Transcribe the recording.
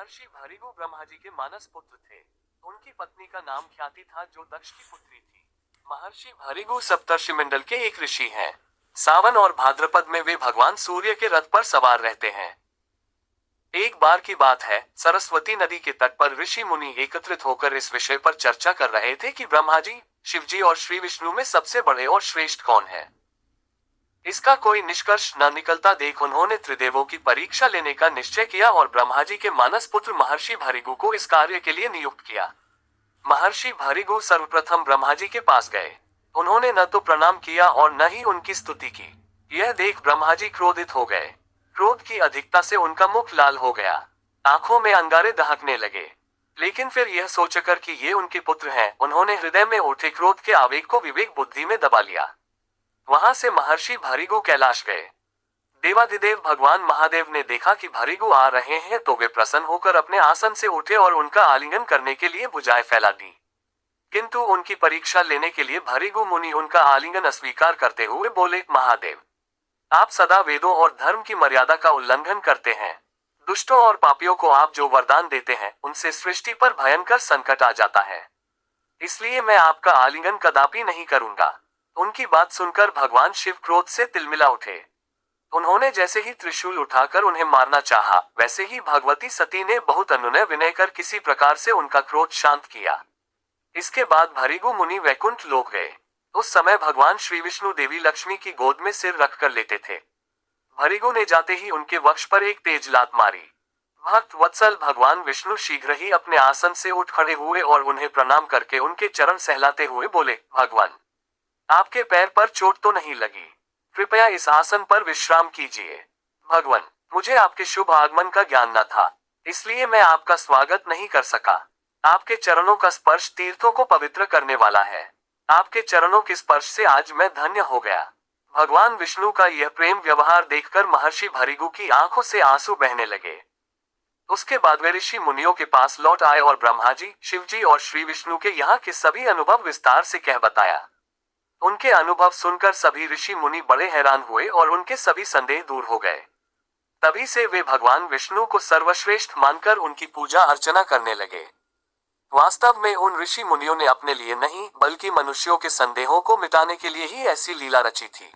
महर्षि भृगु ब्रह्मा जी के मानस पुत्र थे। उनकी पत्नी का नाम ख्याति था, जो दक्ष की पुत्री थी। महर्षि भृगु सप्तर्षि मंडल के एक ऋषि हैं। सावन और भाद्रपद में वे भगवान सूर्य के रथ पर सवार रहते हैं। एक बार की बात है, सरस्वती नदी के तट पर ऋषि मुनि एकत्रित होकर इस विषय पर चर्चा कर रहे थे कि ब्रह्मा जी, शिव जी और श्री विष्णु में सबसे बड़े और श्रेष्ठ कौन है। इसका कोई निष्कर्ष न निकलता देख उन्होंने त्रिदेवों की परीक्षा लेने का निश्चय किया और ब्रह्मा जी के मानस पुत्र महर्षि भृगु को इस कार्य के लिए नियुक्त किया। महर्षि भृगु सर्वप्रथम ब्रह्मा जी के पास गए। उन्होंने न तो प्रणाम किया और न ही उनकी स्तुति की। यह देख ब्रह्मा जी क्रोधित हो गए। क्रोध की अधिकता से उनका मुख लाल हो गया, आंखों में अंगारे दहकने लगे। लेकिन फिर यह सोचकर कि ये उनके पुत्र हैं, उन्होंने हृदय में उठे क्रोध के आवेग को विवेक बुद्धि में दबा लिया। वहां से महर्षि भृगु कैलाश गए। देवाधिदेव भगवान महादेव ने देखा कि भृगु आ रहे हैं तो वे प्रसन्न होकर अपने आसन से उठे और उनका आलिंगन करने के लिए भुजाएं फैला दी। किंतु उनकी परीक्षा लेने के लिए भृगु मुनि उनका आलिंगन अस्वीकार करते हुए बोले, महादेव, आप सदा वेदों और धर्म की मर्यादा का उल्लंघन करते हैं। दुष्टों और पापियों को आप जो वरदान देते हैं, उनसे सृष्टि पर भयंकर संकट आ जाता है। इसलिए मैं आपका आलिंगन कदापि नहीं करूंगा। उनकी बात सुनकर भगवान शिव क्रोध से तिलमिला उठे। उन्होंने जैसे ही त्रिशूल उठाकर उन्हें मारना चाहा, वैसे ही भगवती सती ने बहुत अनुनय विनय कर किसी प्रकार से उनका क्रोध शांत किया। इसके बाद भृगु मुनि वैकुंठ लोक गए। उस समय भगवान श्री विष्णु देवी लक्ष्मी की गोद में सिर रखकर लेटे थे। भृगु ने जाते ही उनके वक्ष पर एक तेज लात मारी। भक्त वत्सल भगवान विष्णु शीघ्र ही अपने आसन से उठ खड़े हुए और उन्हें प्रणाम करके उनके चरण सहलाते हुए बोले, भगवान, आपके पैर पर चोट तो नहीं लगी? कृपया इस आसन पर विश्राम कीजिए। भगवान, मुझे आपके शुभ आगमन का ज्ञान न था, इसलिए मैं आपका स्वागत नहीं कर सका। आपके चरणों का स्पर्श तीर्थों को पवित्र करने वाला है। आपके चरणों के स्पर्श से आज मैं धन्य हो गया। भगवान विष्णु का यह प्रेम व्यवहार देखकर महर्षि भृगु की आंखों से आंसू बहने लगे। उसके बाद वे ऋषि मुनियों के पास लौट आए और ब्रह्मा जी, शिव जी और श्री विष्णु के यहाँ के सभी अनुभव विस्तार से कह बताया। उनके अनुभव सुनकर सभी ऋषि मुनि बड़े हैरान हुए और उनके सभी संदेह दूर हो गए। तभी से वे भगवान विष्णु को सर्वश्रेष्ठ मानकर उनकी पूजा अर्चना करने लगे। वास्तव में उन ऋषि मुनियों ने अपने लिए नहीं, बल्कि मनुष्यों के संदेहों को मिटाने के लिए ही ऐसी लीला रची थी।